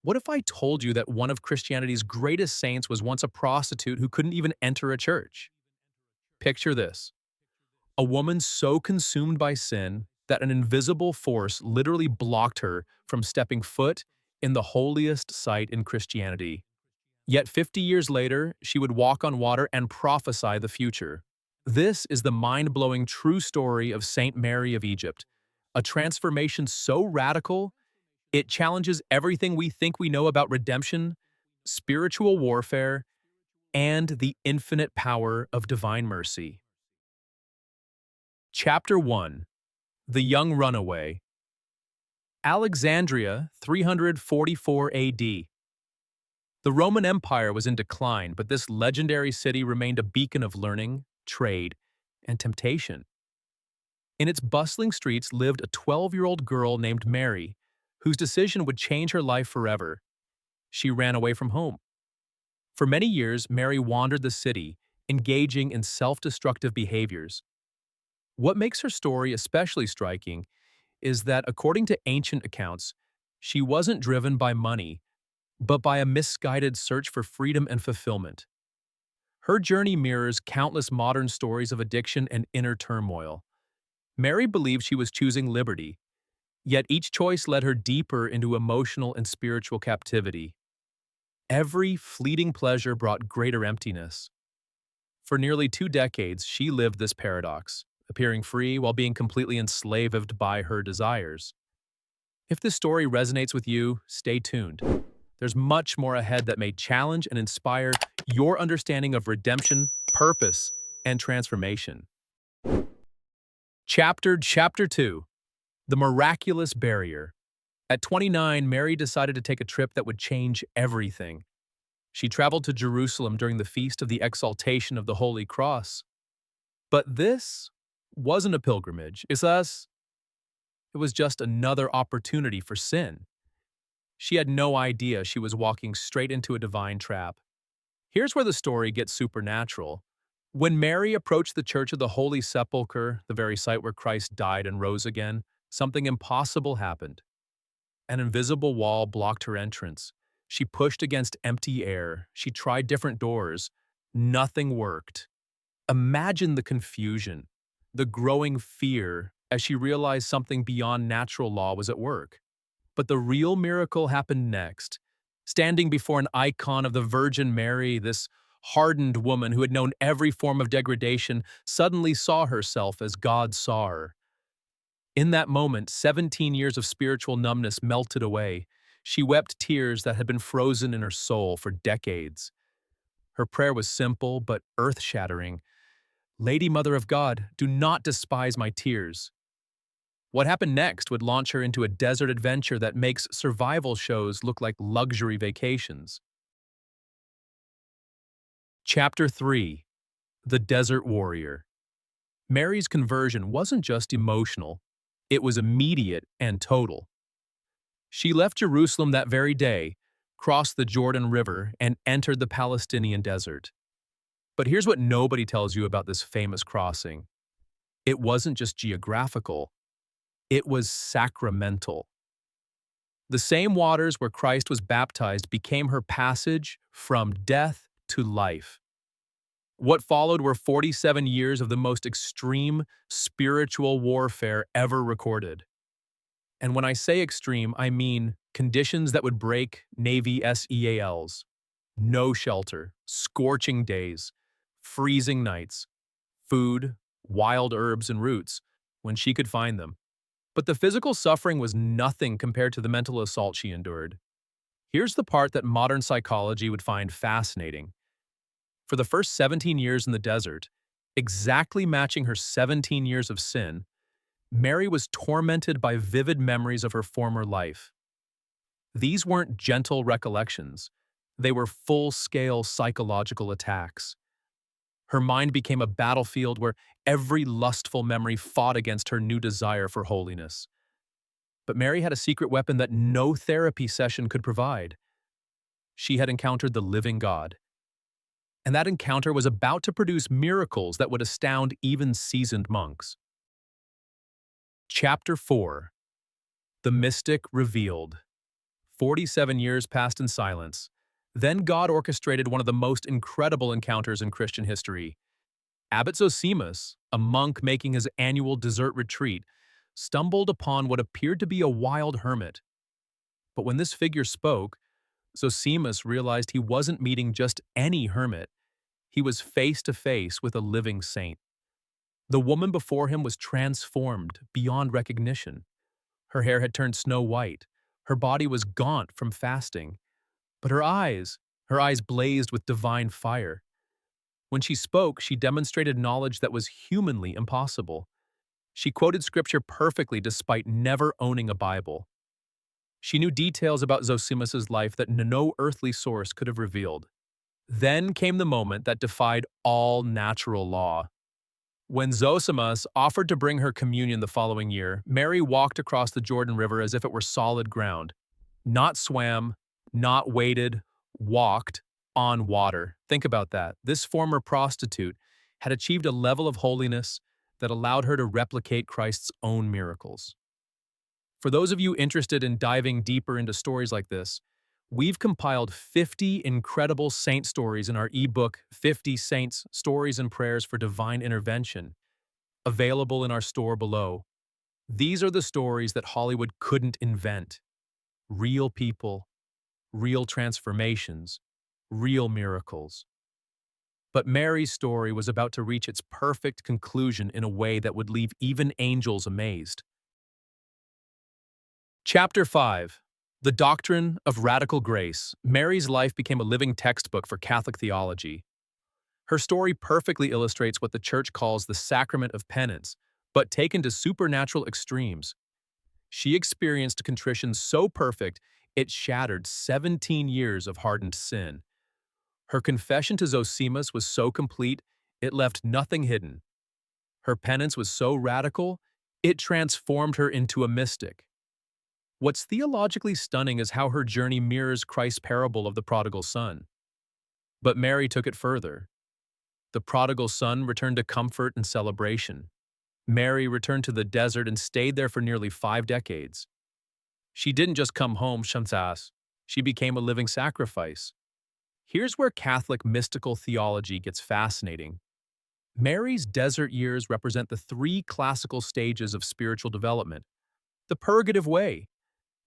What if I told you that one of Christianity's greatest saints was once a prostitute who couldn't even enter a church? Picture this: a woman so consumed by sin that an invisible force literally blocked her from stepping foot in the holiest site in Christianity. Yet 50 years later, she would walk on water and prophesy the future. This is the mind-blowing true story of Saint Mary of Egypt, a transformation so radical it challenges everything we think we know about redemption, spiritual warfare, and the infinite power of divine mercy. Chapter 1: The Young Runaway. Alexandria, 344 AD. The Roman Empire was in decline, but this legendary city remained a beacon of learning, trade, and temptation. In its bustling streets lived a 12-year-old girl named Mary, whose decision would change her life forever. She ran away from home. For many years, Mary wandered the city, engaging in self-destructive behaviors. What makes her story especially striking is that, according to ancient accounts, she wasn't driven by money, but by a misguided search for freedom and fulfillment. Her journey mirrors countless modern stories of addiction and inner turmoil. Mary believed she was choosing liberty, yet each choice led her deeper into emotional and spiritual captivity. Every fleeting pleasure brought greater emptiness. For nearly 2 decades, she lived this paradox, appearing free while being completely enslaved by her desires. If this story resonates with you, stay tuned. There's much more ahead that may challenge and inspire your understanding of redemption, purpose, and transformation. Chapter 2: The Miraculous Barrier. At 29, Mary decided to take a trip that would change everything. She traveled to Jerusalem during the Feast of the Exaltation of the Holy Cross. But this wasn't a pilgrimage. It was just another opportunity for sin. She had no idea she was walking straight into a divine trap. Here's where the story gets supernatural. When Mary approached the Church of the Holy Sepulchre, the very site where Christ died and rose again, something impossible happened. An invisible wall blocked her entrance. She pushed against empty air. She tried different doors. Nothing worked. Imagine the confusion, the growing fear as she realized something beyond natural law was at work. But the real miracle happened next. Standing before an icon of the Virgin Mary, this hardened woman who had known every form of degradation suddenly saw herself as God saw her. In that moment, 17 years of spiritual numbness melted away. She wept tears that had been frozen in her soul for decades. Her prayer was simple but earth-shattering. "Lady Mother of God, do not despise my tears." What happened next would launch her into a desert adventure that makes survival shows look like luxury vacations. Chapter 3: The Desert Warrior. Mary's conversion wasn't just emotional, it was immediate and total. She left Jerusalem that very day, crossed the Jordan River, and entered the Palestinian desert. But here's what nobody tells you about this famous crossing. It wasn't just geographical, it was sacramental. The same waters where Christ was baptized became her passage from death to life. What followed were 47 years of the most extreme spiritual warfare ever recorded. And when I say extreme, I mean conditions that would break Navy SEALs. No shelter, scorching days, freezing nights, food, wild herbs and roots, when she could find them. But the physical suffering was nothing compared to the mental assault she endured. Here's the part that modern psychology would find fascinating. For the first 17 years in the desert, exactly matching her 17 years of sin, Mary was tormented by vivid memories of her former life. These weren't gentle recollections. They were full-scale psychological attacks. Her mind became a battlefield where every lustful memory fought against her new desire for holiness. But Mary had a secret weapon that no therapy session could provide. She had encountered the living God. And that encounter was about to produce miracles that would astound even seasoned monks. Chapter 4: The Mystic Revealed. 47 years passed in silence. Then God orchestrated one of the most incredible encounters in Christian history. Abbot Zosimus, a monk making his annual desert retreat, stumbled upon what appeared to be a wild hermit. But when this figure spoke, Zosimus realized he wasn't meeting just any hermit. He was face to face with a living saint. The woman before him was transformed beyond recognition. Her hair had turned snow white. Her body was gaunt from fasting. But her eyes blazed with divine fire. When she spoke, she demonstrated knowledge that was humanly impossible. She quoted scripture perfectly despite never owning a Bible. She knew details about Zosimus's life that no earthly source could have revealed. Then came the moment that defied all natural law. When Zosimus offered to bring her communion the following year, Mary walked across the Jordan River as if it were solid ground. Not swam, not waded, walked on water. Think about that. This former prostitute had achieved a level of holiness that allowed her to replicate Christ's own miracles. For those of you interested in diving deeper into stories like this, we've compiled 50 incredible saint stories in our ebook, 50 Saints, Stories and Prayers for Divine Intervention, available in our store below. These are the stories that Hollywood couldn't invent. Real people, real transformations, real miracles. But Mary's story was about to reach its perfect conclusion in a way that would leave even angels amazed. Chapter 5. The Doctrine of Radical Grace. Mary's life became a living textbook for Catholic theology. Her story perfectly illustrates what the Church calls the sacrament of penance, but taken to supernatural extremes. She experienced contrition so perfect it shattered 17 years of hardened sin. Her confession to Zosimus was so complete it left nothing hidden. Her penance was so radical it transformed her into a mystic. What's theologically stunning is how her journey mirrors Christ's parable of the prodigal son. But Mary took it further. The prodigal son returned to comfort and celebration. Mary returned to the desert and stayed there for nearly 5 decades. She didn't just come home, Shamsas. She became a living sacrifice. Here's where Catholic mystical theology gets fascinating. Mary's desert years represent the 3 classical stages of spiritual development. The purgative way,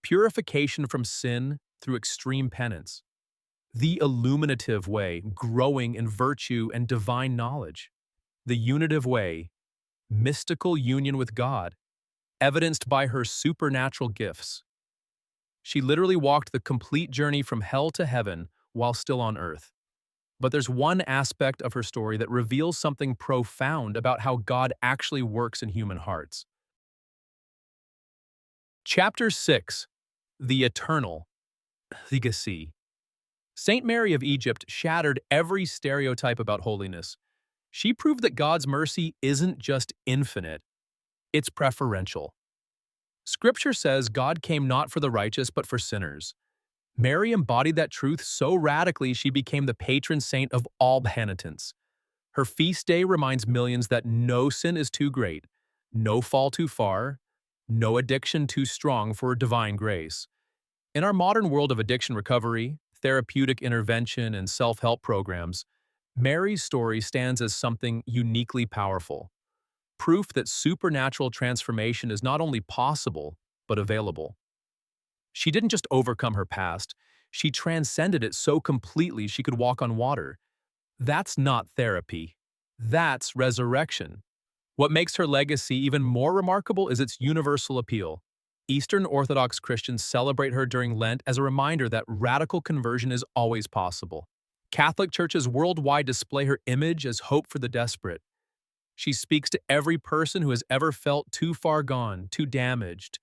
purification from sin through extreme penance. The illuminative way, growing in virtue and divine knowledge. The unitive way, mystical union with God, evidenced by her supernatural gifts. She literally walked the complete journey from hell to heaven while still on earth. But there's one aspect of her story that reveals something profound about how God actually works in human hearts. Chapter 6. The Eternal Legacy. Saint Mary of Egypt shattered every stereotype about holiness. She proved that God's mercy isn't just infinite, it's preferential. Scripture says God came not for the righteous but for sinners. Mary embodied that truth so radically she became the patron saint of all penitents. Her feast day reminds millions that no sin is too great, no fall too far, no addiction too strong for divine grace. In our modern world of addiction recovery, therapeutic intervention, and self-help programs, Mary's story stands as something uniquely powerful. Proof that supernatural transformation is not only possible, but available. She didn't just overcome her past, she transcended it so completely she could walk on water. That's not therapy. That's resurrection. What makes her legacy even more remarkable is its universal appeal. Eastern Orthodox Christians celebrate her during Lent as a reminder that radical conversion is always possible. Catholic churches worldwide display her image as hope for the desperate. She speaks to every person who has ever felt too far gone, too damaged,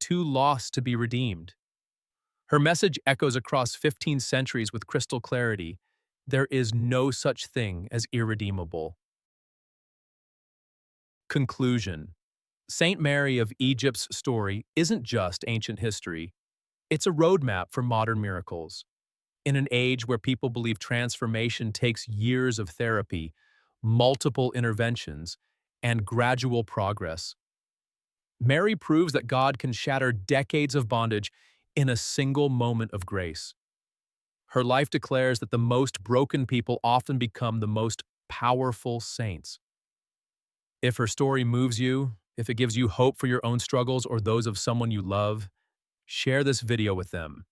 too lost to be redeemed. Her message echoes across 15 centuries with crystal clarity. There is no such thing as irredeemable. Conclusion. Saint Mary of Egypt's story isn't just ancient history. It's a roadmap for modern miracles. In an age where people believe transformation takes years of therapy, multiple interventions, and gradual progress, Mary proves that God can shatter decades of bondage in a single moment of grace. Her life declares that the most broken people often become the most powerful saints. If her story moves you, if it gives you hope for your own struggles or those of someone you love, share this video with them.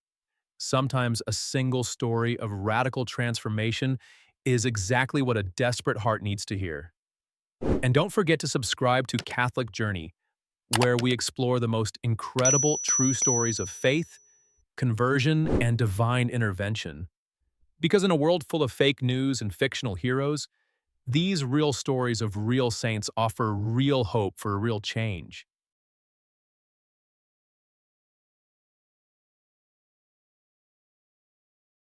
Sometimes a single story of radical transformation is exactly what a desperate heart needs to hear. And don't forget to subscribe to Catholic Journey, where we explore the most incredible true stories of faith, conversion, and divine intervention. Because in a world full of fake news and fictional heroes, these real stories of real saints offer real hope for real change.